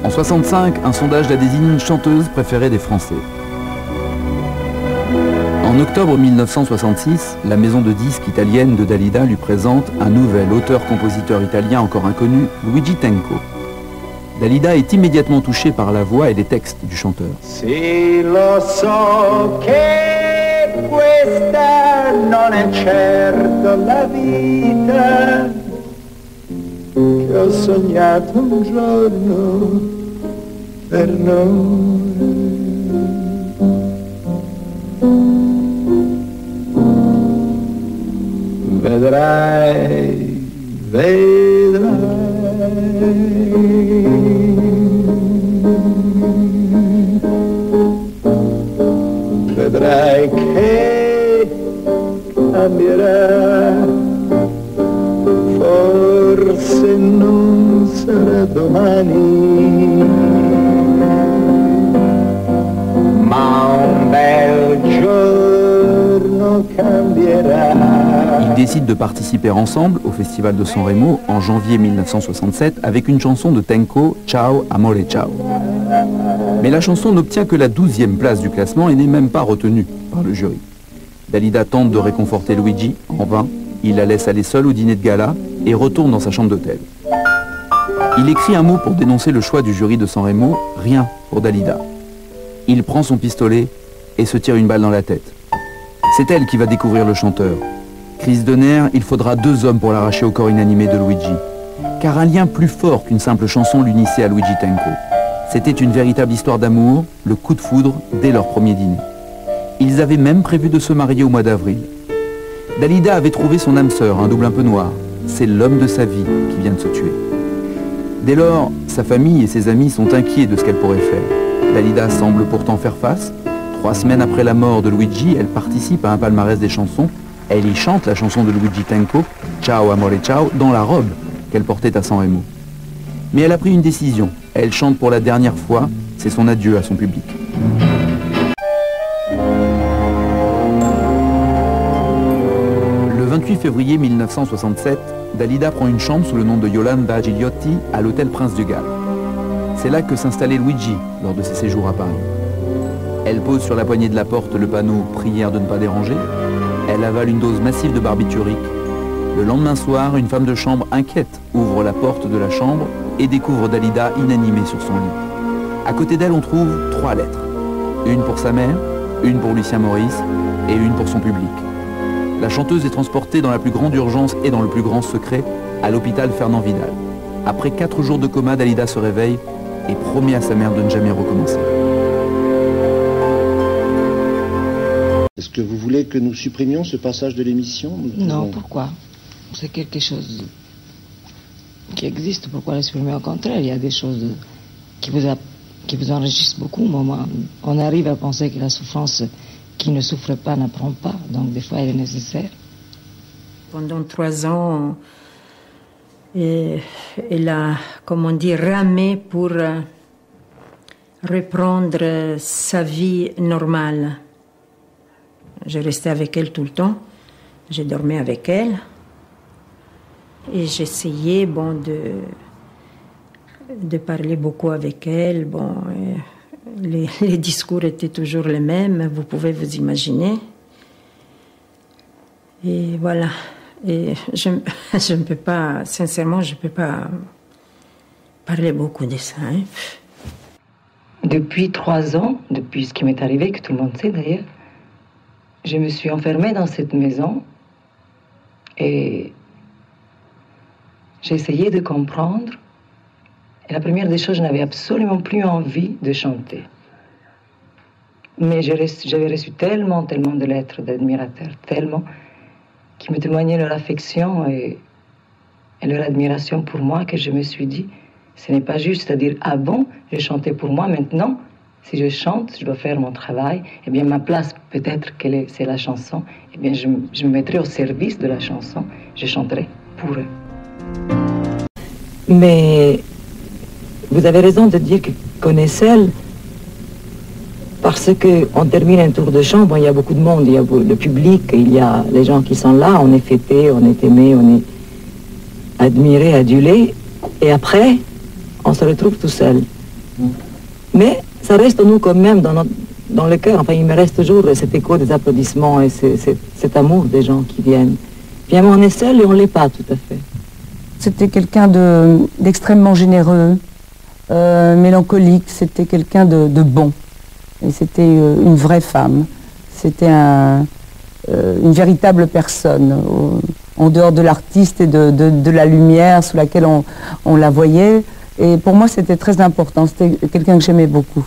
En 65, un sondage la désigne chanteuse préférée des Français. En octobre 1966, la maison de disques italienne de Dalida lui présente un nouvel auteur-compositeur italien encore inconnu, Luigi Tenco. Dalida est immédiatement touchée par la voix et les textes du chanteur. Sì, lo so che questa non è certo la vita che ho sognato un giorno per noi. Vedrai, vedrai che cambierà, forse non sarà domani, ma un bel giorno cambierà. Ils décident de participer ensemble au Festival de Sanremo en janvier 1967 avec une chanson de Tenco, Ciao Amore Ciao. Mais la chanson n'obtient que la 12e place du classement et n'est même pas retenue par le jury. Dalida tente de réconforter Luigi, en vain. Il la laisse aller seule au dîner de gala et retourne dans sa chambre d'hôtel. Il écrit un mot pour dénoncer le choix du jury de Sanremo, rien pour Dalida. Il prend son pistolet et se tire une balle dans la tête. C'est elle qui va découvrir le chanteur. Crise de nerfs, il faudra 2 hommes pour l'arracher au corps inanimé de Luigi. Car un lien plus fort qu'une simple chanson l'unissait à Luigi Tenco. C'était une véritable histoire d'amour, le coup de foudre dès leur premier dîner. Ils avaient même prévu de se marier au mois d'avril. Dalida avait trouvé son âme sœur, un double un peu noir. C'est l'homme de sa vie qui vient de se tuer. Dès lors, sa famille et ses amis sont inquiets de ce qu'elle pourrait faire. Dalida semble pourtant faire face. 3 semaines après la mort de Luigi, elle participe à un palmarès des chansons. Elle y chante la chanson de Luigi Tenco, Ciao Amore Ciao, dans la robe qu'elle portait à Sanremo. Mais elle a pris une décision. Elle chante pour la dernière fois. C'est son adieu à son public. Le 28 février 1967, Dalida prend une chambre sous le nom de Yolanda Gigliotti à l'hôtel Prince du Galles. C'est là que s'installait Luigi lors de ses séjours à Paris. Elle pose sur la poignée de la porte le panneau « Prière de ne pas déranger ». Elle avale une dose massive de barbiturique. Le lendemain soir, une femme de chambre inquiète ouvre la porte de la chambre et découvre Dalida inanimée sur son lit. À côté d'elle, on trouve 3 lettres. Une pour sa mère, une pour Lucien Maurice et une pour son public. La chanteuse est transportée dans la plus grande urgence et dans le plus grand secret à l'hôpital Fernand Vidal. Après 4 jours de coma, Dalida se réveille et promet à sa mère de ne jamais recommencer. Est-ce que vous voulez que nous supprimions ce passage de l'émission? Non, pourquoi? C'est quelque chose qui existe, pourquoi le supprimer? Au contraire, il y a des choses qui vous enrichissent beaucoup. On arrive à penser que la souffrance qui ne souffre pas n'apprend pas, donc des fois elle est nécessaire. Pendant 3 ans, elle a, comment dire, ramé pour reprendre sa vie normale. Je restais avec elle tout le temps, je dormais avec elle et j'essayais de parler beaucoup avec elle. Les discours étaient toujours les mêmes, vous pouvez vous imaginer. Et voilà. Et je ne peux pas, sincèrement, je ne peux pas parler beaucoup de ça. Hein. Depuis 3 ans, depuis ce qui m'est arrivé, que tout le monde sait d'ailleurs, je me suis enfermée dans cette maison et j'ai essayé de comprendre. Et la première des choses, je n'avais absolument plus envie de chanter. Mais j'avais reçu tellement de lettres d'admirateurs, tellement, qui me témoignaient leur affection et leur admiration pour moi, que je me suis dit, ce n'est pas juste, c'est-à-dire, ah bon, je chantais pour moi, maintenant, si je chante, je dois faire mon travail, eh bien ma place, peut-être que c'est la chanson, eh bien je me mettrai au service de la chanson, je chanterai pour eux. Mais vous avez raison de dire qu'on est seul, parce qu'on termine un tour de chant, bon, il y a beaucoup de monde, il y a le public, il y a les gens qui sont là, on est fêtés, on est aimés, on est admirés, adulés, et après, on se retrouve tout seul. Mais ça reste en nous quand même dans le cœur. Enfin, il me reste toujours cet écho des applaudissements et cet amour des gens qui viennent. Finalement, on est seul et on ne l'est pas tout à fait. C'était quelqu'un d'extrêmement généreux, mélancolique, c'était quelqu'un de bon. Et c'était une vraie femme. C'était une véritable personne, en dehors de l'artiste et de la lumière sous laquelle on la voyait. Et pour moi, c'était très important. C'était quelqu'un que j'aimais beaucoup.